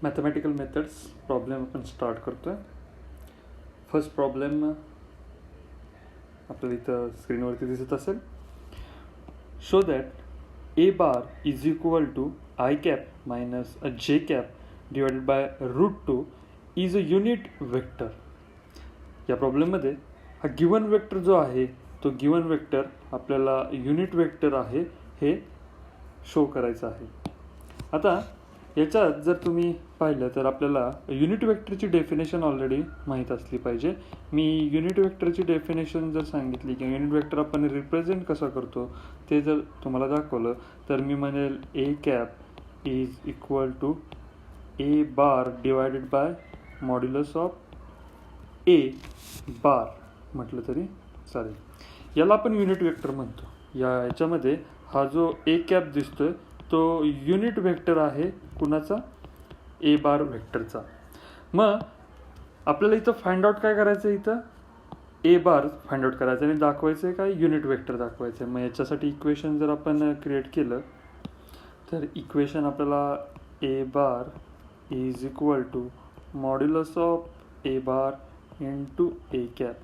Mathematical methods problem आपण start करतो आहे. फर्स्ट प्रॉब्लेम आपल्याला इथं स्क्रीनवरती दिसत असेल. Show that A bar is equal to I cap minus a J cap divided by √2 is a unit vector. या प्रॉब्लेममध्ये हा गिवन वेक्टर जो आहे तो गिवन वेक्टर आपल्याला युनिट वेक्टर आहे हे शो करायचं आहे. आता याच्यात जर तुम्ही पाहिलं तर आपल्याला युनिट वेक्टरची डेफिनेशन ऑलरेडी माहीत असली पाहिजे. मी युनिट वेक्टरची डेफिनेशन जर सांगितली किंवा युनिट वेक्टर आपण रिप्रेझेंट कसं करतो ते जर तुम्हाला दाखवलं तर मी म्हणेल a cap is equal to a bar divided by modulus of a bar म्हटलं तरी चालेल. याला आपण युनिट वेक्टर म्हणतो. याच्यामध्ये हा जो ए कॅप दिसतोय तो युनिट वेक्टर आहे कुणाचा? ए बार वेक्टरचा. मग आपल्याला इथं फाइंड आउट काय करायचं आहे? इथं ए बार फाइंड आउट करायचं आणि दाखवायचं आहे काय? युनिट वेक्टर दाखवायचं आहे. मग याच्यासाठी इक्वेशन जर आपण क्रिएट केलं तर इक्वेशन आपल्याला a bar is equal to modulus of a bar into a cap.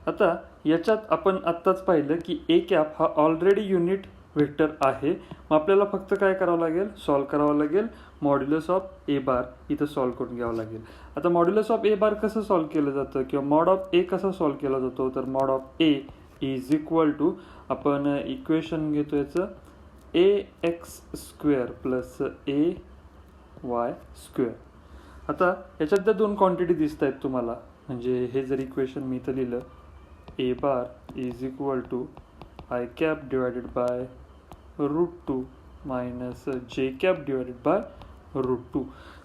आता याच्यात आपण आत्ताच पाहिलं की ए कॅप हा ऑलरेडी युनिट वेक्टर आहे. मग आपल्याला फक्त काय करावं लागेल? सॉल्व करावं लागेल. मॉड्युलस ऑफ ए बार इथं सॉल्व करून घ्यावं लागेल. आता मॉड्युलस ऑफ ए बार कसं सॉल्व केलं जातं किंवा मॉड ऑफ ए कसा सॉल्व केला जातो? तर mod of A is equal to आपण इक्वेशन घेतो याचं A X square plus A Y square. आता याच्यात त्या दोन क्वांटिटी दिसत आहेत तुम्हाला. म्हणजे हे जर इक्वेशन मी इथं लिहिलं a bar is equal to I cap divided by √2 minus j cap divided by √2.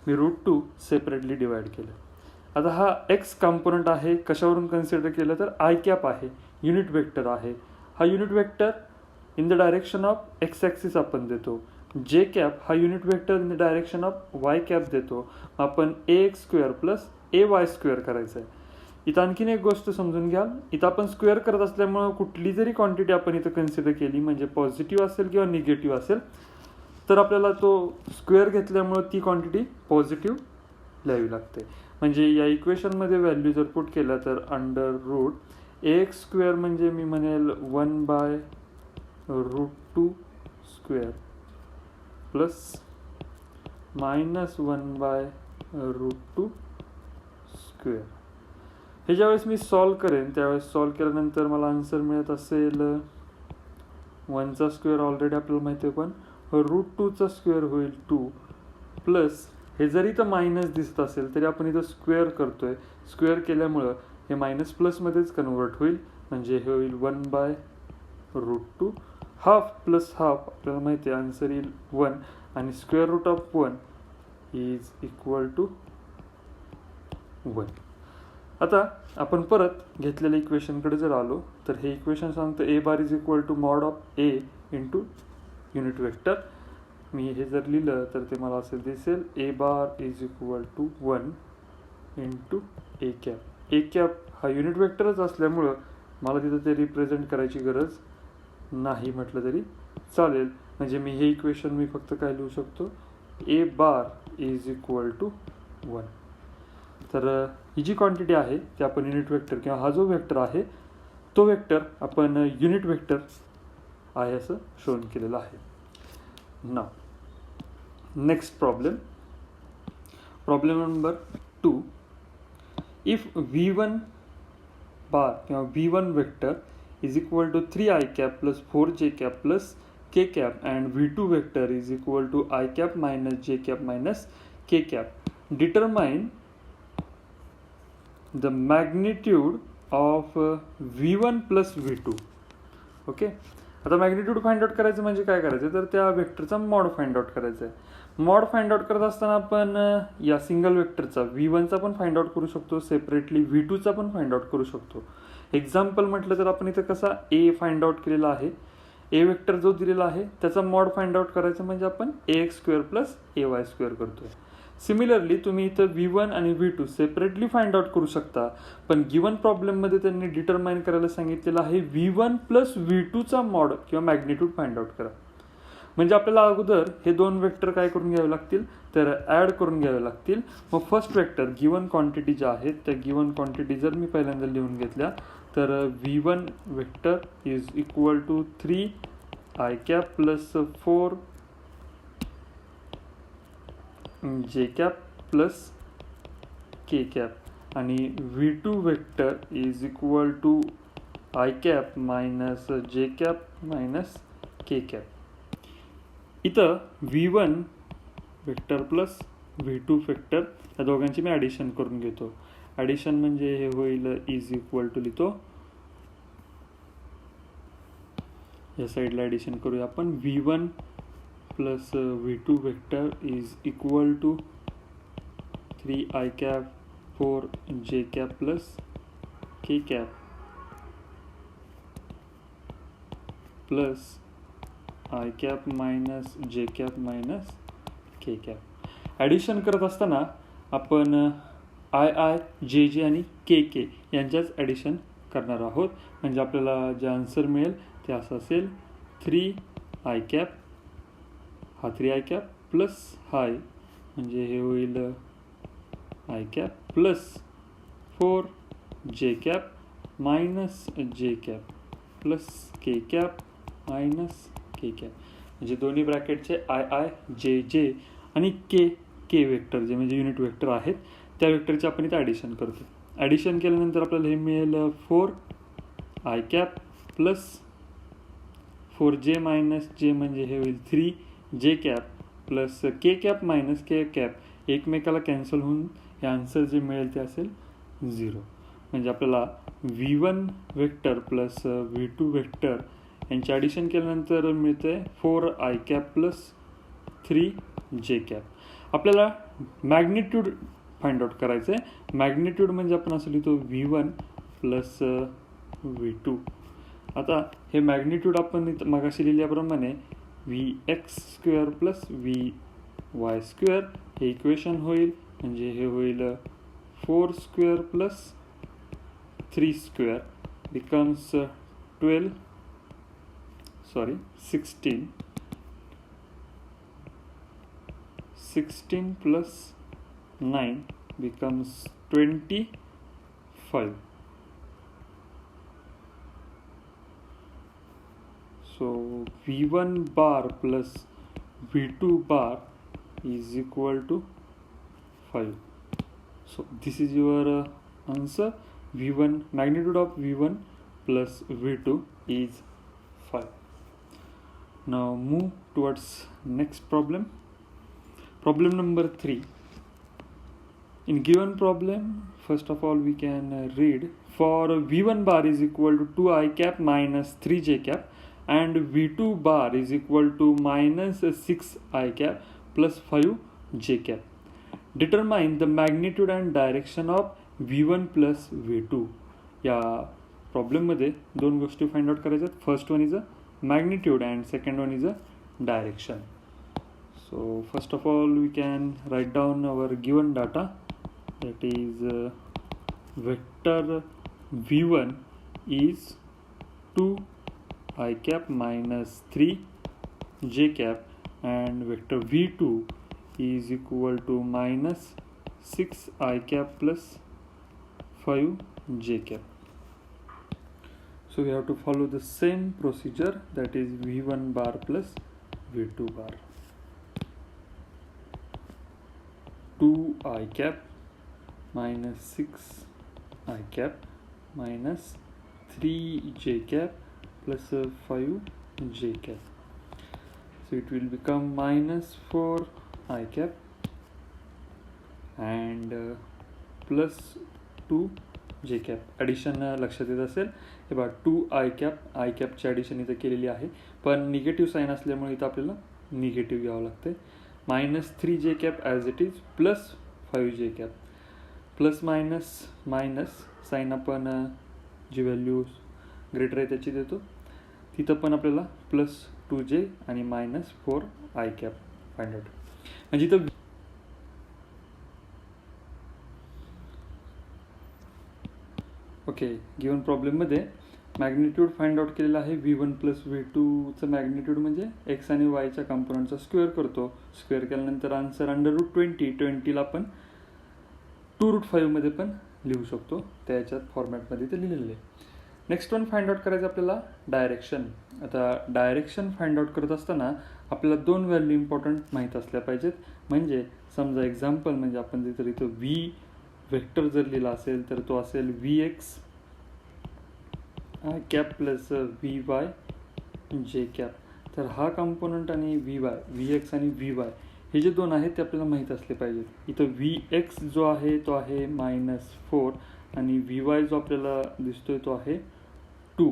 मी √2 सेपरेटली डिवाइड केलं. आता हा एक्स कॉम्पोनंट आहे कशावरून कन्सिडर केलं तर आय कॅप आहे, युनिट वेक्टर आहे. हा unit vector in the direction of x axis आपण देतो. जे कॅप हा unit vector in the direction of Y cap देतो. आपण ए X square plus A Y square करायचं आहे. इथं आणखीन एक गोष्ट समजून घ्या. इथं आपण स्क्वेअर करत असल्यामुळं कुठली जरी क्वांटिटी आपण इथं कन्सिडर केली म्हणजे पॉझिटिव्ह असेल किंवा निगेटिव्ह असेल तर आपल्याला तो स्क्वेअर घेतल्यामुळं ती क्वांटिटी पॉझिटिव्ह लिहावी लागते. म्हणजे या इक्वेशनमध्ये व्हॅल्यू जर पुट केल्या तर अंडर रूट ए एक्स स्क्वेअर म्हणजे मी म्हणेल 1/√2 स्क्वेअर प्लस मायनस 1/√2 स्क्वेअर. हे ज्यावेळेस मी सॉल्व करेन त्यावेळेस सॉल्व केल्यानंतर मला आन्सर मिळत असेल 1चा स्क्वेअर ऑलरेडी आपल्याला माहिती आहे पण √2चा स्क्वेअर होईल 2 प्लस हे जरी तर मायनस दिसत असेल तरी आपण इथं स्क्वेअर करतोय. स्क्वेअर केल्यामुळं हे मायनस प्लसमध्येच कन्वर्ट होईल म्हणजे हे होईल 1/√2. हाफ प्लस हाफ आपल्याला माहिती आहे आन्सर येईल 1 आणि square root of 1 is equal to 1. आता आपण परत घेतलेल्या इक्वेशनकडे जर आलो तर हे इक्वेशन सांगतं a bar is equal to mod of a into unit vector. मी हे जर लिहिलं तर ते मला असं दिसेल a bar is equal to 1 into a cap. A cap हा युनिट वेक्टरच असल्यामुळं मला तिथं ते रिप्रेझेंट करायची गरज नाही म्हटलं तरी चालेल. म्हणजे मी हे इक्वेशन मी फक्त काय लिहू शकतो ए बार इज इक्वल टू 1. तर ही जी क्वांटिटी आहे ती आपण युनिट वेक्टर किंवा हा जो वेक्टर आहे तो वेक्टर आपण युनिट वेक्टर आहे असं शोन केलेलं आहे. Now next problem number 2. If V1 bar किंवा V1 vector is equal to 3 I cap plus 4 J cap plus K cap and V2 vector is equal to I cap minus J cap minus K cap. Determine the magnitude of V1 plus V2. Okay. आता magnitude find out करायचं म्हणजे काय करायचं तर त्या वेक्टरचा mod find out करायचा आहे. मॉड फाइंड आउट करत असताना आपण या सिंगल वेक्टरचा V1चा पण फाइंड आउट करू शकतो सेपरेटली, V2चा पण फाइंड आउट करू शकतो. एक्झाम्पल म्हटलं तर आपण इथं कसा ए फाइंड आउट केलेला आहे, ए वेक्टर जो दिलेला आहे त्याचा मॉड फाइंड आउट करायचं म्हणजे आपण ए X square plus A Y square करतोय. सिमिलरली तुम्ही इथं V1 आणि V2 सेपरेटली फाइंड आउट करू शकता. पण गिवन प्रॉब्लेममध्ये त्यांनी डिटरमाइन करायला सांगितलेलं आहे V1 प्लस V2चा मॉड किंवा मॅग्निट्यूड फाइंड आउट करा. म्हणजे आपल्याला अगोदर हे दोन वेक्टर काय करून घ्यावे लागतील, तर ॲड करून घ्यावे लागतील. मग फर्स्ट वेक्टर गिवन क्वांटिटी ज्या आहेत त्या गिवन क्वांटिटी जर मी पहिल्यांदा लिहून घेतल्या तर v1 vector is equal to 3 i cap plus 4 j cap plus k cap आणि v2 vector is equal to i cap minus j cap minus k cap. इथं v1 vector plus v2 vector या दोघांची मी addition करून घेतो. Addition म्हणजे हे होईल is equal to, लिहितो या साईडला ॲडिशन करूया आपण. v1 plus v2 vector is equal to 3 i cap 4 j cap plus k cap plus i cap minus j cap minus k cap. Addition करत असताना आपण i j j आणि k k यांच्याच ॲडिशन करणार आहोत. म्हणजे आपल्याला जे आन्सर मिळेल ते असं असेल 3 i कॅप, हा 3 i कॅप प्लस हाय म्हणजे हे होईल i cap plus 4 j cap minus j cap plus k cap minus k cap. म्हणजे दोन्ही ब्रॅकेटचे i j j आणि k वेक्टर जे म्हणजे युनिट वेक्टर आहेत त्या वेक्टरचे आपण इथे ॲडिशन करतो. ॲडिशन केल्यानंतर आपल्याला हे मिळेल 4 i cap plus 4 j minus j म्हणजे हे होईल 3 j cap plus k cap minus k cap एकमेकाला कॅन्सल होऊन हे आन्सर जे मिळेल ते असेल 0. म्हणजे आपल्याला v1 vector plus v2 vector यांचे ॲडिशन केल्यानंतर मिळते 4 i cap plus 3 j cap. आपल्याला मॅग्निट्यूड फाइंड आउट करायचं आहे. मॅग्निट्यूड म्हणजे आपण असं लिहितो v1 प्लस v2. आता हे मॅग्निट्यूड आपण मगाशी लिहिल्याप्रमाणे vx square plus vy square हे इक्वेशन होईल. म्हणजे हे होईल 4 square plus 3 square becomes 16 plus 9 becomes 25. So v1 bar plus v2 bar is equal to 5. So this is your answer. v1 magnitude of v1 plus v2 is 5. Now move towards next problem. Problem number 3. In given problem, first of all we can read for v1 bar is equal to 2 i cap minus 3 j cap and v2 bar is equal to minus 6 i cap plus 5 j cap. Determine the magnitude and direction of v1 plus v2. या problem मध्ये दोन गोष्टी find out करायच्या. First one is a magnitude and second one is a direction. So first of all we can write down our given data, that is vector v1 is 2 i cap minus 3 j cap and vector v2 is equal to minus 6 i cap plus 5 j cap. So we have to follow the same procedure, that is v1 bar plus v2 bar. 2 i cap minus 6 i cap minus 3 j cap plus 5 j cap. So it will become minus 4 i cap and plus 2 जे cap. Addition लक्षात येत असेल. हे बघा 2 I कॅपची addition इथं केलेली आहे, पण निगेटिव्ह साईन असल्यामुळे इथं आपल्याला निगेटिव्ह घ्यावं लागते. Minus 3 J cap as it is plus 5 J cap. Plus minus minus sign आपण जी व्हॅल्यू ग्रेटर आहे त्याची देतो. तिथं पण आपल्याला प्लस 2 जे आणि minus 4 i cap find out. म्हणजे इथं ओके गिवन प्रॉब्लेममध्ये मॅग्निट्यूड फाइंड आउट केलेला आहे V1 प्लस V2चं मॅग्निट्यूड म्हणजे एक्स आणि वायच्या कंपोनंटचा स्क्वेअर करतो. स्क्वेअर केल्यानंतर आन्सर √20. 20ला आपण 2√5 मध्ये पण लिहू शकतो, त्याच्यात फॉर्मॅटमध्ये ते लिहिलेलं आहे. नेक्स्ट वन फाइंड आउट करायचं आपल्याला डायरेक्शन. आता डायरेक्शन फाइंड आउट करत असताना आपल्याला 2 व्हॅल्यू इम्पॉर्टंट माहीत असल्या पाहिजेत. म्हणजे समजा एक्झाम्पल म्हणजे आपण जर इथं V वेक्टर जर लिहिला असेल तर तो असेल Vx I cap plus Vy जे कॅप. तर हा कंपोनंट आणि Vx आणि Vy हे जे 2 आहेत ते आपल्याला माहीत असले पाहिजेत. इथं Vx जो आहे तो आहे -4 आणि Vy जो आपल्याला दिसतोय तो आहे 2.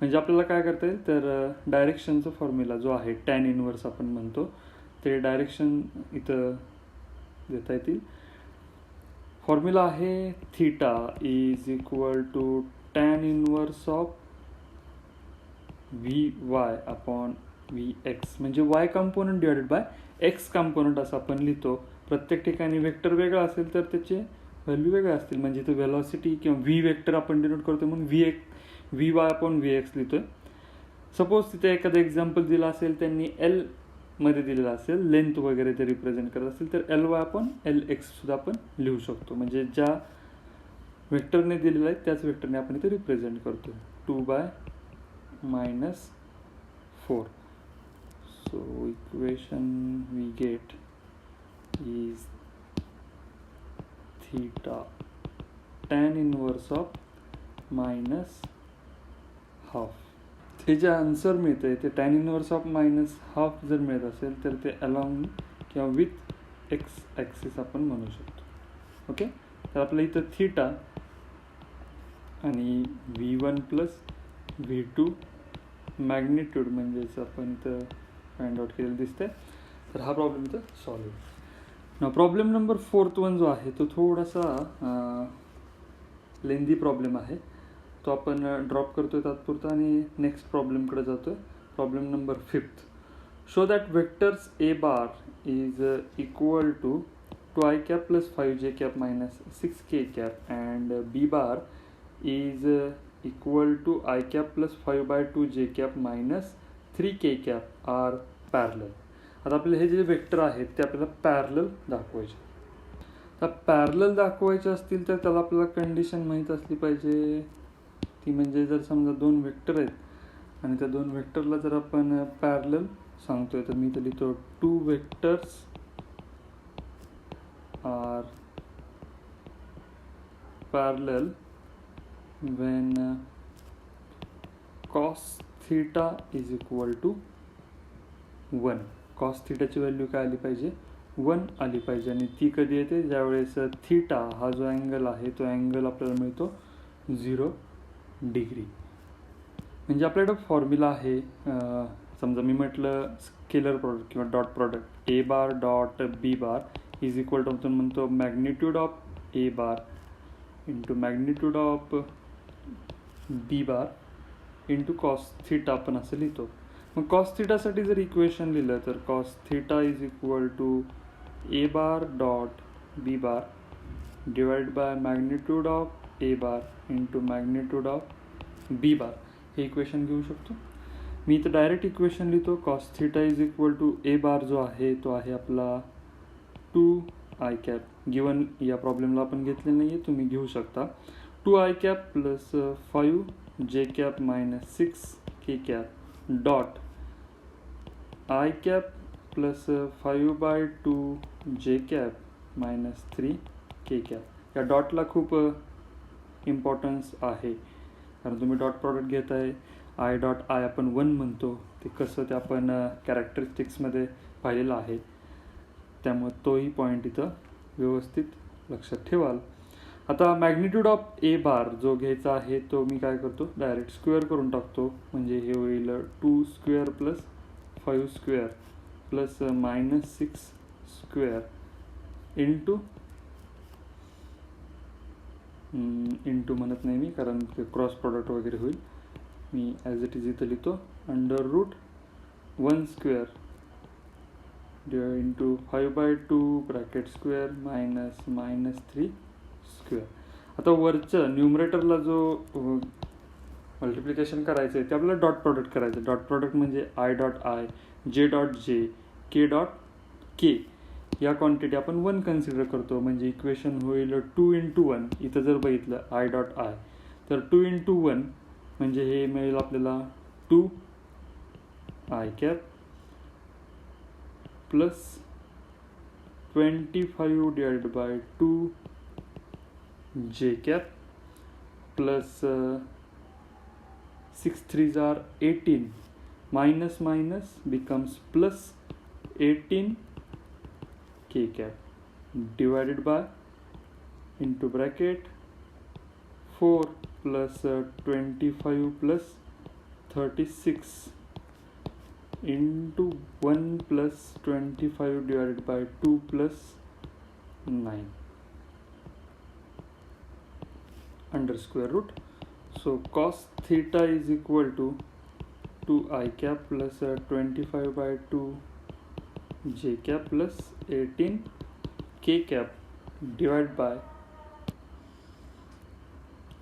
म्हणजे आपल्याला काय करता येईल तर डायरेक्शनचा फॉर्म्युला जो आहे टॅन इनवर्स आपण म्हणतो ते डायरेक्शन इथं देता येतील. फॉर्म्युला आहे theta is equal to tan inverse of Vy upon Vx. म्हणजे y component divided by x component असं आपण लिहितो. प्रत्येक ठिकाणी वेक्टर वेगळा असेल तर त्याचे व्हॅल्यू वेगळे असतील. म्हणजे इथं व्हेलॉसिटी किंवा v वेक्टर आपण डिनोट करतो म्हणून Vy अपॉन Vx लिहितोय. सपोज तिथे एखादं एक्झाम्पल दिलं असेल, त्यांनी L मध्ये दिलेलं असेल, लेंथ वगैरे ते रिप्रेझेंट करत असेल तर Ly अपॉन Lx सुद्धा आपण लिहू शकतो. म्हणजे ज्या वेक्टरने दिलेलं आहे त्याच वेक्टरने आपण इथे रिप्रेझेंट करतो 2/-4. So equation we get is theta tan inverse of -12. हे जे आन्सर मिळतंय ते tan inverse of -12 जर मिळत असेल तर ते अलॉंग किंवा विथ एक्स ॲक्सिस आपण म्हणू शकतो. ओके, तर आपलं इथं थीटा आणि V1 प्लस V2 मॅग्निट्यूड म्हणजेच आपण इथं फाइंड आउट केलेलं दिसतंय. तर हा प्रॉब्लेम इथं सॉल्व्ह होईल. ना प्रॉब्लेम नंबर 4 जो आहे तो थोडासा लेंदी प्रॉब्लेम आहे, तो आपण ड्रॉप करतोय तात्पुरता आणि नेक्स्ट प्रॉब्लेमकडे जातोय. Problem number 5. Show that vectors A bar is equal to 2i cap plus 5j cap minus 6k cap and B bar is equal to i cap plus 5/2j cap minus 3k cap are parallel. आता आपले हे जे vector आहेत ते आपल्याला parallel दाखवायचे. तर parallel दाखवायचे असतील तर त्याला आपल्याला कंडिशन माहीत असली पाहिजे. ती म्हणजे जर समजा 2 वेक्टर आहेत आणि त्या 2 वेक्टरला जर आपण पॅरलल सांगतोय तर मी तर लिहितो 2 vectors are parallel when cos theta is equal to 1. cos theta ची व्हॅल्यू काय आली पाहिजे 1 आली पाहिजे. आणि ती कधी येते ज्यावेळेस थीटा हा जो अँगल आहे तो अँगल आपल्याला मिळतो 0 डिग्री. म्हणजे आपल्याकडं फॉर्म्युला आहे, समजा मी म्हटलं स्केलर प्रॉडक्ट किंवा dot product A bar dot B bar is equal to आपण म्हणतो magnitude of A bar into magnitude of B bar into cos theta आपण असं लिहितो. मग कॉस थीटासाठी जर इक्वेशन लिहिलं तर cos theta is equal to A bar dot B bar divide by magnitude of A bar into magnitude of B bar हे equation घेऊ शकतो. मी इथं डायरेक्ट इक्वेशन लिहितो. Cos theta is equal to A bar जो आहे तो आहे आपला 2i कॅप. गिवन या प्रॉब्लेमला आपण घेतलेलं नाही आहे, तुम्ही घेऊ शकता. 2i cap plus 5j cap minus 6k cap dot i cap plus 5/2j cap minus 3k cap. या डॉटला खूप इम्पॉर्टन्स आहे कारण तुम्ही डॉट प्रॉडक्ट घेताय. आय डॉट आय आपण 1 म्हणतो, ते कसं ते आपण कॅरेक्टरिस्टिक्समध्ये पाहिलेलं आहे, त्यामुळे तोही पॉईंट इथं व्यवस्थित लक्षात ठेवाल. आता मॅग्निट्यूड ऑफ A बार जो घ्यायचा आहे तो मी काय करतो डायरेक्ट स्क्वेअर करून टाकतो. म्हणजे हे होईल 2 square plus 5 square plus minus 6 square into म्हणत नाही मी कारण क्रॉस प्रॉडक्ट वगैरे होईल. मी ॲज इट इज इथं लिहितो √1 square into 5/2 bracket square minus 3 square. आता वरचं न्यूमरेटरला जो मल्टिप्लिकेशन करायचं आहे ते आपल्याला डॉट प्रॉडक्ट करायचं. डॉट प्रॉडक्ट म्हणजे I dot I, J dot J, K dot के या क्वांटिटी आपण 1 कन्सिडर करतो. म्हणजे इक्वेशन होईल 2 × 1. इथं जर बघितलं आय डॉट आय तर 2 × 1 म्हणजे हे मिळेल आपल्याला 2 I cap plus 25 divided by 2 जे cap plus 6 3s are 18 minus minus becomes plus 18 k cap divided by into bracket 4 plus 25 plus 36 into 1 plus 25 divided by 2 plus 9 under square root. So cos theta is equal to 2 I cap plus 25 by 2 j cap plus 18 k cap divided by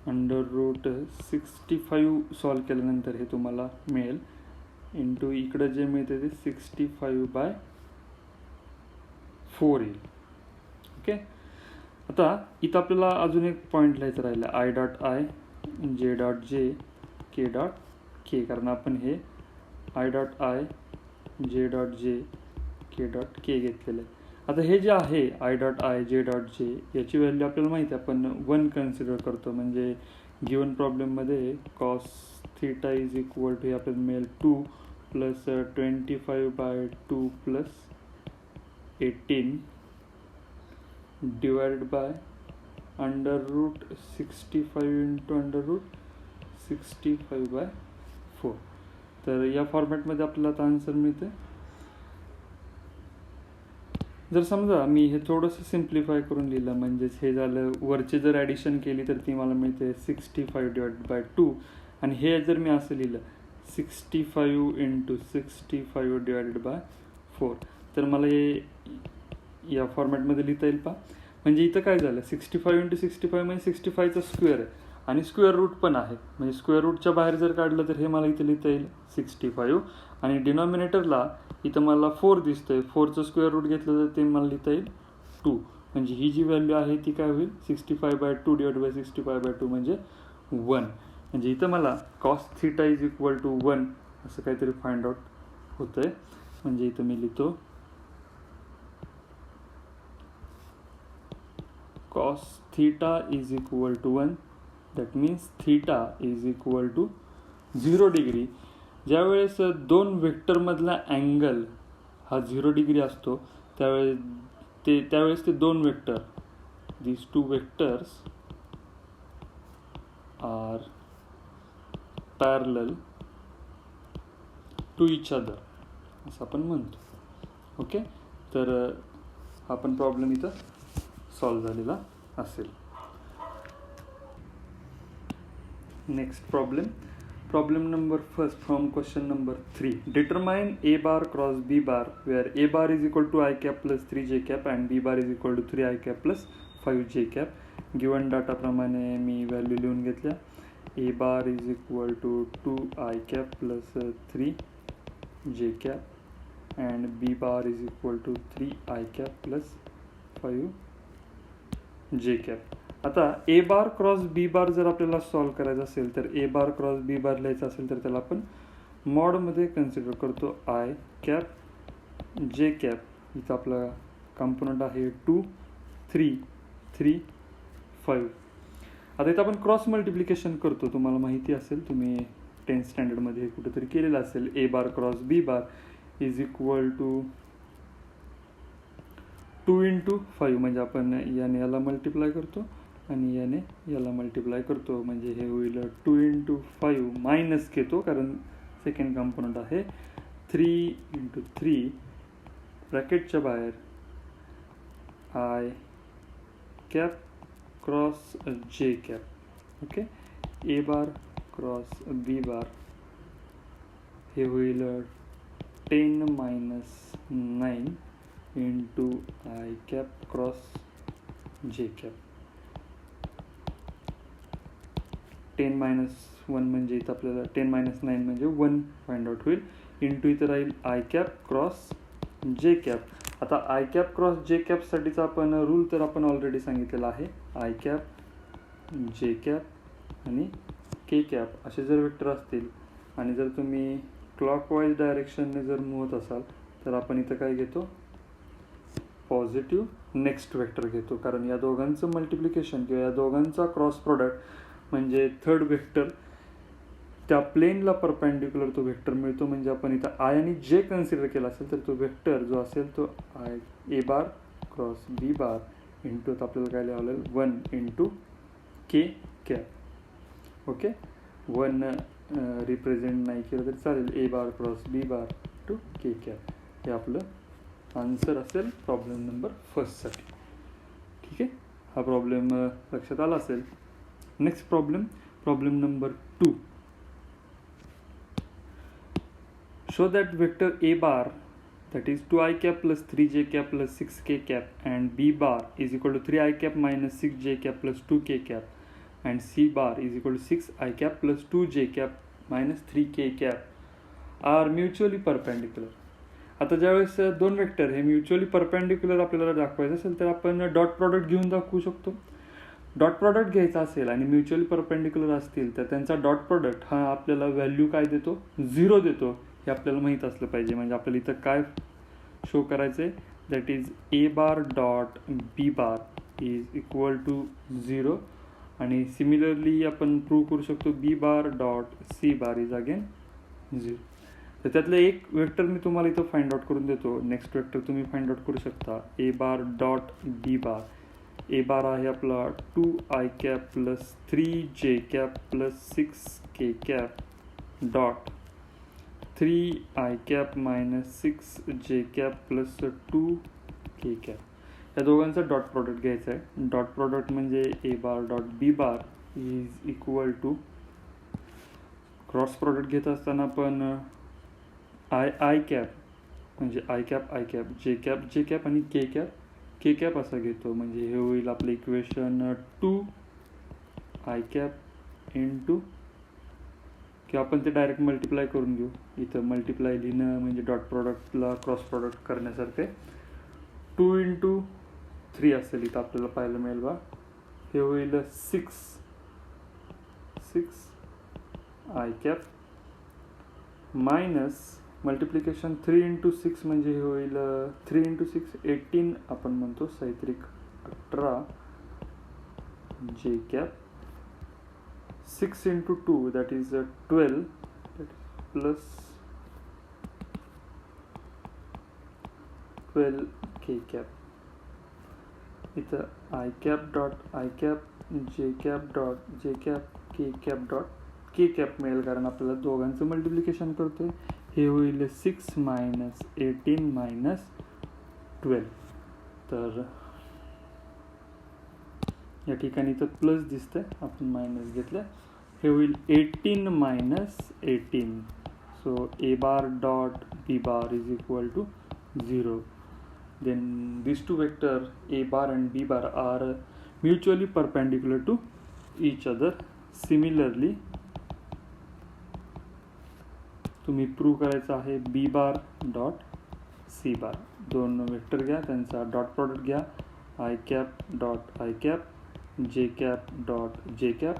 under root 65 solve केल्यानंतर हे तुम्हाला मिळेल into इकडं जे मिळते ते 65 by 4 येईल. Okay, आता इथं आपल्याला अजून एक पॉईंट लिहायचं राहिलं I dot I, J dot J, K dot K, कारण आपण हे I dot I, J dot J, K dot के घेतलेलं आहे. आता हे जे आहे I dot I, J dot जे याची व्हॅल्यू आपल्याला माहिती आहे, आपण 1 कन्सिडर करतो. म्हणजे गिवन प्रॉब्लेममध्ये cos theta is equal to हे आपल्याला मिळेल 2 plus 25 by 2 plus 18 divided by under root 65 into under root 65 by 4. तर या फॉर्मॅटमध्ये आपल्याला आता आन्सर मिळते. जर समजा मी हे थोडंसं सिम्प्लिफाय करून लिहिलं, म्हणजेच हे झालं वरचे जर ॲडिशन केली तर ती मला मिळते 65 डिवाइडेड बाय 2, आणि हे जर मी असं लिहिलं 65 इंटू 65 डिवाइडेड बाय 4 तर मला हे या फॉर्मॅटमध्ये लिहिता येईल पा. म्हणजे इथं काय झालं 65 इंटू 65 म्हणजे 65चा स्क्वेअर आहे आणि स्क्वेअर रूट पण आहे. म्हणजे स्क्वेअर रूटच्या बाहेर जर काढलं तर हे मला इथं लिहिता येईल 65 आणि डिनॉमिनेटरला इथं मला 4 दिसतंय, 4चं स्क्वेअर रूट घेतलं तर ते मला लिहिता येईल 2. म्हणजे ही जी व्हॅल्यू आहे ती काय होईल 65 बाय 2 डिवाइड बाय 65 बाय 2 म्हणजे 1. म्हणजे इथं मला cos theta is equal to 1 असं काहीतरी फाइंड आउट होतं आहे. म्हणजे इथं मी लिहितो cos theta is equal to 1, that means theta is equal to 0 degree. ज्यावेळेस दोन वेक्टरमधला अँगल हा 0 डिग्री असतो त्यावेळेस ते दोन vector, these two vectors are parallel to each other असं आपण म्हणतो. ओके, तर आपण प्रॉब्लेम इथं सॉल्व झालेला असेल. Next problem number first from question number 3. Determine A bar cross B bar where A bar is equal to I cap plus 3 J cap and B bar is equal to 3 I cap plus 5 J cap. Given डाटाप्रमाणे मी value लिहून घेतल्या. A bar is equal to 2 I cap plus 3 J cap and B bar is equal to 3 I cap plus 5 J cap. आता ए bar cross B बार जर आपल्याला solve करायचं असेल तर ए बार क्रॉस बी बार लिहायचं असेल तर त्याला आपण मॉडमध्ये कन्सिडर करतो. आय कॅप जे कॅप इथं आपला कॉम्पोनंट आहे 2 3 3 5. आता इथं आपण क्रॉस मल्टिप्लिकेशन करतो. तुम्हाला माहिती असेल, तुम्ही 10th स्टँडर्डमध्ये कुठेतरी केलेलं असेल. A bar cross B bar is equal to 2 into 5 म्हणजे आपण याने याला मल्टिप्लाय करतो आणि याने याला मल्टिप्लाय करतो. म्हणजे हे होईल 2 इंटू 5 मायनस घेतो कारण सेकंड कॉम्पोनंट आहे. 3 इंटू 3 ब्रॅकेटच्या बाहेर I cap cross J cap. Okay, A bar cross B bar हे होईल 10 minus 9 into I cap cross J cap. 10 - 1 म्हणजे इथं आपल्याला 10 - 9 म्हणजे 1 फाइंड आउट होईल, इंटू इथं राहील I cap cross J cap. आता आय कॅप क्रॉस जे कॅपसाठीचा आपण रूल तर आपण ऑलरेडी सांगितलेला आहे. आय कॅप, जे कॅप आणि के कॅप असे जर वेक्टर असतील आणि जर तुम्ही क्लॉकवाईज डायरेक्शनने जर मूव्ह होत असाल तर आपण इथं काय घेतो, पॉझिटिव्ह नेक्स्ट वेक्टर घेतो, कारण या दोघांचं मल्टिप्लिकेशन किंवा या दोघांचा क्रॉस प्रोडक्ट म्हणजे थर्ड वेक्टर त्या प्लेनला परपेंडिक्युलर तो वेक्टर मिळतो. म्हणजे आपण इथं आय आणि जे कन्सिडर केला असेल तर तो वेक्टर जो असेल तो I A bar cross B bar into आपल्याला काय लिहावं लागेल 1 into K cap. Okay, 1 represent नाही केलं तरी चालेल, A bar cross B bar to K cap. हे आपलं आन्सर असेल प्रॉब्लेम नंबर फर्स्टसाठी. ठीक आहे, हा प्रॉब्लेम लक्षात आला असेल. Next problem number 2. Show that vector a bar, that is 2i cap plus 3j cap plus 6k cap, and b bar is equal to 3i cap minus 6j cap plus 2k cap, and c bar is equal to 6i cap plus 2j cap minus 3k cap are mutually perpendicular. आता ज्यावेळेस दोन vector हे mutually perpendicular आपल्याला दाखवायचं असेल तर आपण dot product घेऊन दाखवू शकतो. डॉट प्रॉडक्ट घ्यायचा असेल आणि म्युच्युअली परपेंडिक्युलर असतील तर त्यांचा डॉट प्रॉडक्ट हा आपल्याला व्हॅल्यू काय देतो, 0 देतो. हे आपल्याला माहीत असलं पाहिजे. म्हणजे आपल्याला इथं काय शो करायचं आहे, that is A bar dot B bar is equal to 0. आणि सिमिलरली आपण प्रूव्ह करू शकतो B bar dot C bar is again 0. तर त्यातलं एक वेक्टर मी तुम्हाला इथं फाइंड आउट करून देतो. नेक्स्ट वेक्टर तुम्ही फाइंड आउट करू शकता. ए बार डॉट बी बार, ए बार आहे आपला 2i cap plus 3j cap plus 6k cap dot 3i cap minus 6j cap plus 2k cap. या दोघांचा डॉट प्रॉडक्ट घ्यायचा आहे. डॉट प्रॉडक्ट म्हणजे A bar dot B bar is equal to, cross product घेत असताना आपण I cap म्हणजे I cap J cap आणि के कॅप असं घेतो. म्हणजे हे होईल आपलं इक्वेशन 2i कॅप इंटू, किंवा आपण ते डायरेक्ट मल्टिप्लाय करून घेऊ. इथं मल्टिप्लाय लिहिणं म्हणजे डॉट प्रॉडक्टला क्रॉस प्रॉडक्ट करण्यासारखे. 2 इंटू 3 असेल इथं आपल्याला पाहायला मिळेल बा. हे होईल 6i cap minus multiplication 3 into 6 म्हणजे हे होईल 3 इंटू 6 18 आपण म्हणतो, साहित्रिक 18 जे cap 6 into 2 that is 12 plus 12k cap. इथं i cap dot i cap j cap dot j cap k cap dot k cap मिळेल, कारण आपल्याला दोघांचं मल्टिप्लिकेशन करतोय. हे होईल 6 minus 18 minus 12. तर या ठिकाणी तर प्लस दिसतंय, आपण मायनस घेतलं. हे होईल 18 minus 18. So A bar dot B bar is equal to 0. Then these two vector a bar and b bar are mutually perpendicular to each other. Similarly, तुम्ही प्रूव्ह करायचं आहे बी बार डॉट सी बार. दोन vector घ्या, त्यांचा dot product घ्या. I cap dot I cap, J cap dot J cap,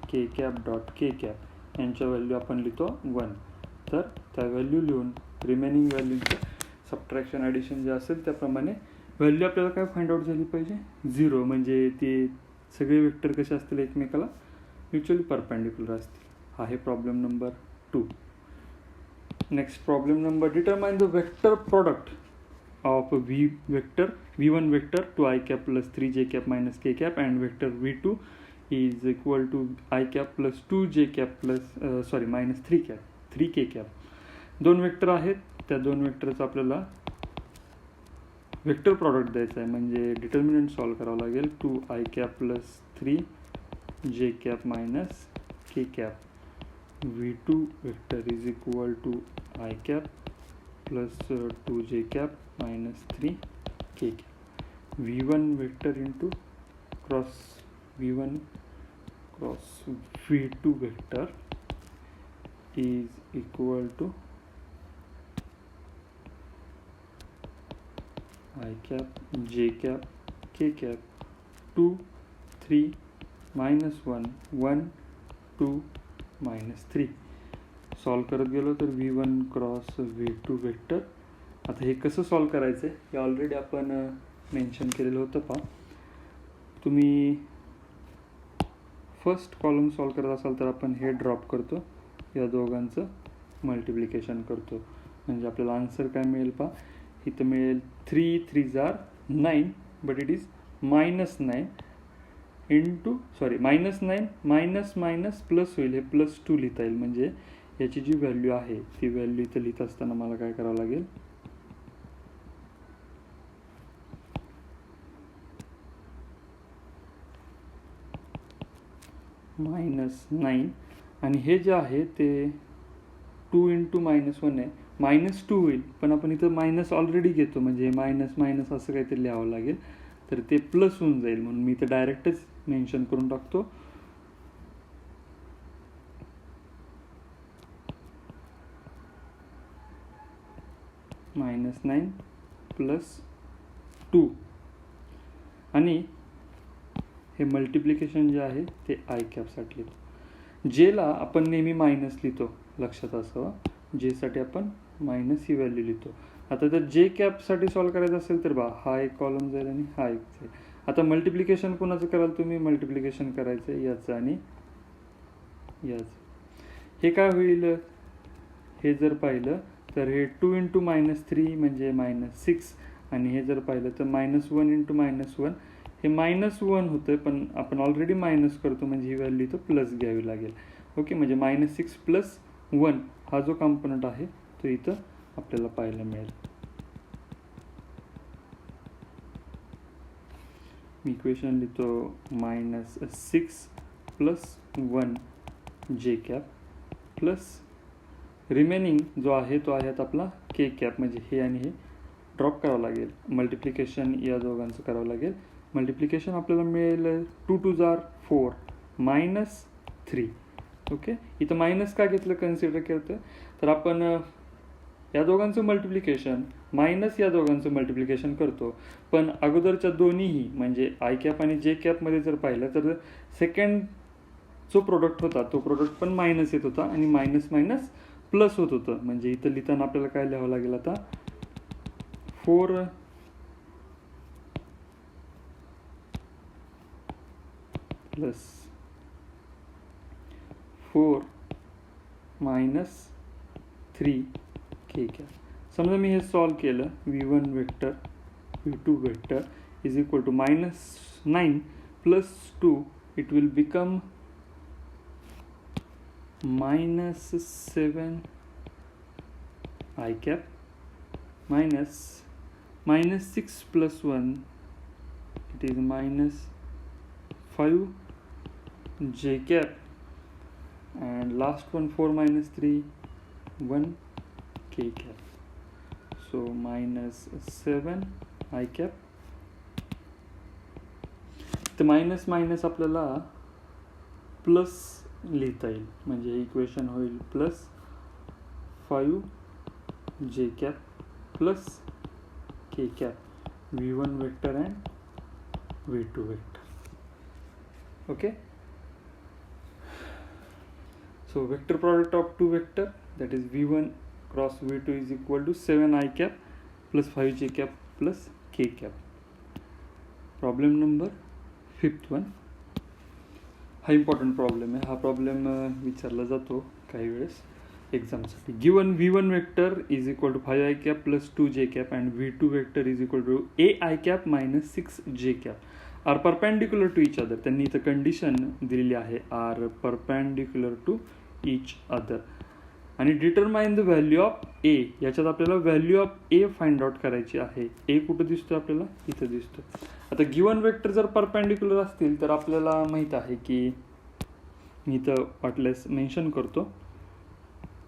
K cap dot K cap यांच्या value आपण लिहितो 1. तर त्या व्हॅल्यू लिहून रिमेनिंग व्हॅल्यूचं सबट्रॅक्शन ॲडिशन जे असेल त्याप्रमाणे व्हॅल्यू आपल्याला काय फाइंड आउट झाली पाहिजे, 0. म्हणजे ते सगळे वेक्टर कसे असतील, एकमेकाला म्युच्युअली परपेंडिक्युलर असतील. हा आहे problem number 2. Next problem number, determine the vector product of v1 vector 2i cap plus 3j cap minus k cap and vector v2 is equal to i cap plus 2j cap plus minus 3k cap. दोन vector आहेत, त्या दोन वेक्टरचा आपल्याला vector product द्यायचा आहे. म्हणजे determinant solve करावं लागेल. 2i cap plus 3j cap minus k cap. v2 vector is equal to I cap plus 2j cap minus 3k cap. v1 vector into v1 cross v2 vector is equal to I cap, j cap, k cap 2, 3, -1, 1, 2, -3. Solve करत गेलो तर v1 cross v2 vector. आता हे कसं solve करायचं आहे हे already आपण मेन्शन केलेलं होतं. पहा तुम्ही फर्स्ट कॉलम सॉल्व करत असाल तर आपण हे ड्रॉप करतो, या दोघांचं मल्टिप्लिकेशन करतो, म्हणजे आपल्याला आन्सर काय मिळेल. पहा इथं मिळेल 3 3 are 9 but it is -9 into -9 minus minus plus होईल, हे +2 लिहिता येईल. म्हणजे याची जी व्हॅल्यू आहे ती व्हॅल्यू इथं लिहित असताना मला काय करावं लागेल, -9 आणि हे जे आहे ते 2 × -1 आहे, -2 होईल, पण आपण इथं मायनस ऑलरेडी घेतो म्हणजे मायनस मायनस असं काहीतरी लिहावं लागेल, तर ते प्लस होऊन जाईल. म्हणून मी इथं डायरेक्टच मेन्शन करून टाकतो -9 +2 आणि हे मल्टिप्लिकेशन जे आहे ते आय कॅपसाठी लिहितो. जेला आपण नेहमी मायनस लिहितो, लक्षात असावं, जेसाठी आपण मायनस ही व्हॅल्यू लिहितो. आता जर जे कॅपसाठी सॉल्व करायचं असेल तर हा एक कॉलम जाईल आणि हा एक जाईल. आता मल्टिप्लिकेशन कोणाचं कराल तुम्ही, मल्टिप्लिकेशन करायचं याचं आणि याचं. हे काय होईल, हे जर पाहिलं तर हे 2 × -3 म्हणजे -6 आणि हे जर पाहिलं तर -1 × -1 हे -1 होतं, पण आपण ऑलरेडी मायनस करतो म्हणजे ही व्हॅल्यू इथं प्लस घ्यावी लागेल. ओके, म्हणजे -6 + 1 हा जो कॉम्पोनंट आहे तो इथं आपल्याला पाहायला मिळेल. मी इक्वेशन लिहितो -6 + 1 जे कॅप प्लस रिमेनिंग जो आहे तो आहे आपला के कॅप, म्हणजे हे आणि हे ड्रॉप करावं लागेल, मल्टिप्लिकेशन या दोघांचं करावं लागेल. मल्टिप्लिकेशन आपल्याला मिळेल 2 2 are 4 -3. ओके, इथं मायनस का घेतलं कन्सिडर करतं तर आपण या दोघांचं मल्टिप्लिकेशन मायनस या दोघांचं मल्टिप्लिकेशन करतो, पण अगोदरच्या दोन्हीही म्हणजे आय कॅप आणि जे कॅपमध्ये जर पाहिलं तर सेकंड जो प्रोडक्ट होता तो प्रोडक्ट पण मायनस येत होता आणि मायनस मायनस प्लस होत होतं. म्हणजे इथं लिहिताना आपल्याला काय लिहावं लागेल, आता 4 + 4 -3 के कॅप. समजा मी हे सॉल्व केलं, v1 vector v2 vector is equal to -9 + 2 it will become -7 I cap -6 + 1 it is -5 J cap and last one 4 - 3 1 K cap. So -7 I cap. तर मायनस मायनस आपल्याला प्लस लिहिता येईल, म्हणजे इक्वेशन होईल +5 J cap + K cap v1 vector and v2 vector. Okay, so vector product of two vector, that is v1 cross v2 is equal to 7 I cap plus 5 J cap plus K cap. Problem number 5th one. हा important problem आहे. हा problem विचारला जातो काही वेळेस एक्झामसाठी. Given v1 vector is equal to 5 I cap plus 2 J cap and v2 vector is equal to a I cap minus 6 J cap are perpendicular to each other. त्यांनी इथं condition दिलेली आहे, are perpendicular to each other, आणि determine the value of A. याच्यात आपल्याला value of A find out करायची आहे. ए कुठं दिसतो आपल्याला, इथं दिसतो. आता गिवन वेक्टर जर परपेंडिक्युलर असतील तर आपल्याला माहित आहे की मी इथं वाटल्यास मेन्शन करतो,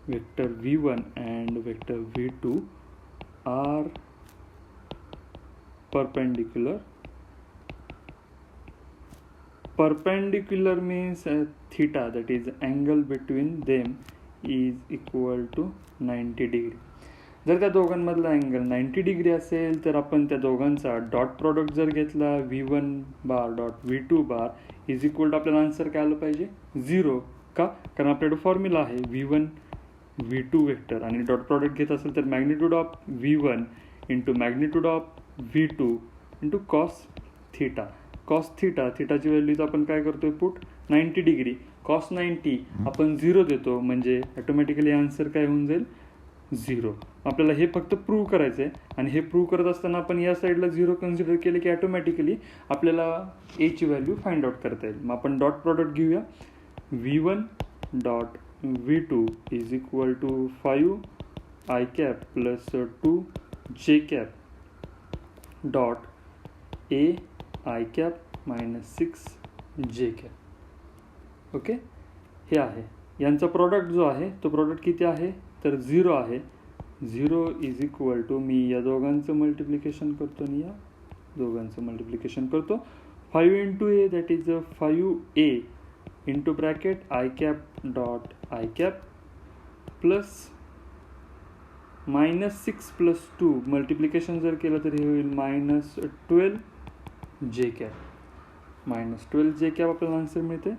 vector v1 and vector v2 are perpendicular perpendicular means theta, that is angle between them is equal to 90 degree. जर त्या दोघांमधला अँगल 90 डिग्री असेल तर आपण त्या दोघांचा डॉट प्रॉडक्ट जर घेतला V1 bar dot V2 bar is equal to, आपल्याला आन्सर काय आलं पाहिजे 0. का? कारण आपल्याकडे फॉर्म्युला आहे V1 V2 वेक्टर, आणि डॉट प्रॉडक्ट घेत असेल तर magnitude of V1 into magnitude of V2 into cos theta. Cos थिटाची व्हॅल्यूज आपण काय करतोय पुट 90 डिग्री. कॉस 90 आपण 0 देतो म्हणजे ऑटोमॅटिकली आन्सर काय होऊन जाईल 0. आपल्याला हे फक्त प्रूव्ह करायचं आहे, आणि हे प्रूव्ह करत असताना आपण या साईडला 0 कन्सिडर केले की ऑटोमॅटिकली आपल्याला ए ची व्हॅल्यू फाइंड आउट करता येईल. मग आपण डॉट प्रॉडक्ट घेऊया. V1 dot V2 is equal to 5 I cap plus 2 J cap dot A I cap minus 6 J cap. Okay, हे आहे यांचा प्रॉडक्ट जो आहे तो प्रॉडक्ट किती आहे तर 0 आहे. 0 इज इक्वल टू, मी या दोघांचं मल्टिप्लिकेशन करतो आणि या दोघांचं मल्टिप्लिकेशन करतो. 5 into A that is 5A into bracket I cap dot I cap plus minus 6 plus 2 multiplication जर केलं तर हे होईल minus 12 J cap. Minus 12 J cap आपल्याला आन्सर मिळते.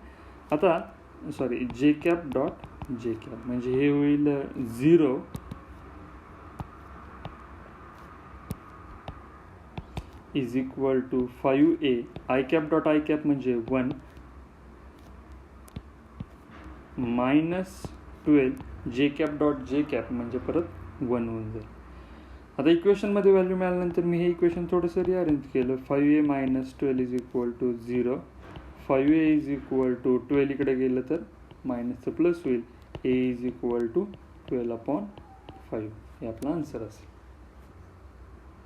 आता sorry J cap dot J cap म्हणजे हे होईल 0 is equal to 5A I cap dot I cap म्हणजे 1 minus 12 J cap dot J cap म्हणजे परत 1 होऊन जाईल. आता इक्वेशनमध्ये व्हॅल्यू मिळाल्यानंतर मी हे इक्वेशन थोडंसं रिअरेंज केलं. 5A minus 12 is equal to 0. 5A is equal to 12 इकडे गेलं तर मायनसचं प्लस होईल. A इज इक्वल टू 12/5 हे आपला आन्सर असेल.